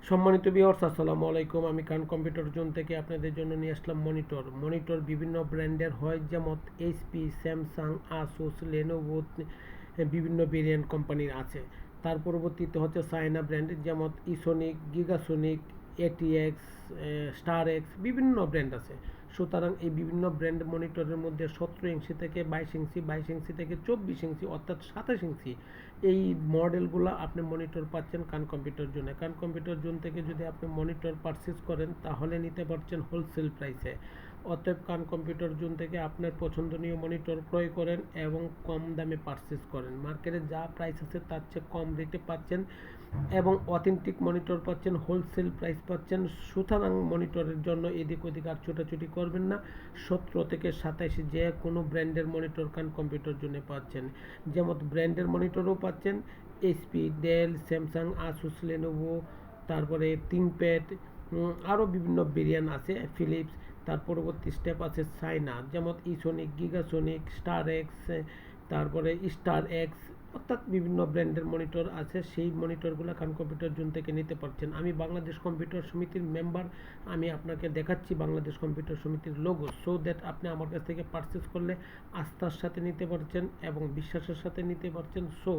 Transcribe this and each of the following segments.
সম্মানিত ভিউয়ার্স, আসসালামু আলাইকুম। আমি খান কম্পিউটার জোন থেকে আপনাদের জন্য নিয়ে আসলাম মনিটর বিভিন্ন ব্র্যান্ডের হয়, যেমন এইচপি, স্যামসাং, আসুস, লেনোভো, বিভিন্ন ভেরিয়েন্ট কোম্পানির আছে। তার পরবর্তীতে হচ্ছে চায়না ব্র্যান্ড, যেমন ইসোনিক, গিগাসোনিক, এটিএক্স, স্টার এক্স, বিভিন্ন ব্র্যান্ড আছে। সুতরাং এই বিভিন্ন ব্র্যান্ড মনিটরের মধ্যে 17 ইঞ্চি থেকে 22 ইঞ্চি, 22 ইঞ্চি থেকে 24 ইঞ্চি, অর্থাৎ 27 ইঞ্চি এই মডেলগুলো আপনি মনিটর পাচ্ছেন খান কম্পিউটার জোনে। খান কম্পিউটার জোন থেকে যদি আপনি মনিটর পারচেজ করেন তাহলে নিতে পারছেন হোলসেল প্রাইসে। অতএব খান কম্পিউটার জোন থেকে আপনার পছন্দনীয় মনিটর ক্রয় করেন এবং কম দামে পারচেজ করেন। মার্কেটে যা প্রাইস আছে তার চেয়ে কম রেটে পাচ্ছেন এবং অথেন্টিক মনিটর পাচ্ছেন, হোলসেল প্রাইস পাচ্ছেন। সুতরাং মনিটরের জন্য এদিক ওদিক আর ছোটাছুটি করবেন না। 17 থেকে 27 যে কোনো ব্র্যান্ডের মনিটর খান কম্পিউটার জন্য পাচ্ছেন। যেমন ব্র্যান্ডের মনিটরও পাচ্ছেন HP, Dell, Samsung, Asus, Lenovo, তারপরে থিংকপ্যাড, আরও বিভিন্ন ভেরিয়েন্ট আছে, ফিলিপস। তার পরবর্তী স্টেপ আছে চায়না, যেমন ইসোনিক, গিগাসোনিক, স্টার এক্স, তারপরে স্টার এক্স, অর্থাৎ বিভিন্ন ব্র্যান্ডের মনিটর আছে। সেই মনিটরগুলো খান কম্পিউটার জোন থেকে নিতে পারছেন। আমি বাংলাদেশ কম্পিউটার সমিতির মেম্বার, আমি আপনাকে দেখাচ্ছি বাংলাদেশ কম্পিউটার সমিতির লোগো, সো দ্যাট আপনি আমার কাছ থেকে পারচেস করলে আস্থার সাথে নিতে পারছেন এবং বিশ্বাসের সাথে নিতে পারছেন। সো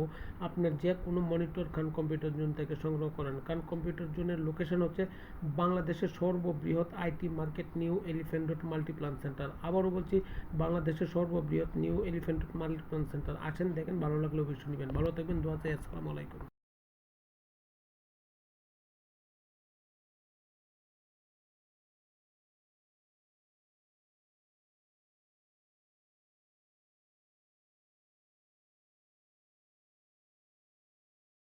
আপনার যে কোনো মনিটর খান কম্পিউটার জোন থেকে সংগ্রহ করেন। খান কম্পিউটার জোনের লোকেশন হচ্ছে বাংলাদেশের সর্ববৃহৎ IT market, new elephant road Multiplan centre. আবারও বলছি, বাংলাদেশের সর্ববৃহৎ new elephant road Multiplan centre. আসেন, দেখেন, ভালো লাগলে অবশ্যই নেবেন। ভালো থাকবেন, দোয়া চাই। আসসালামু আলাইকুম।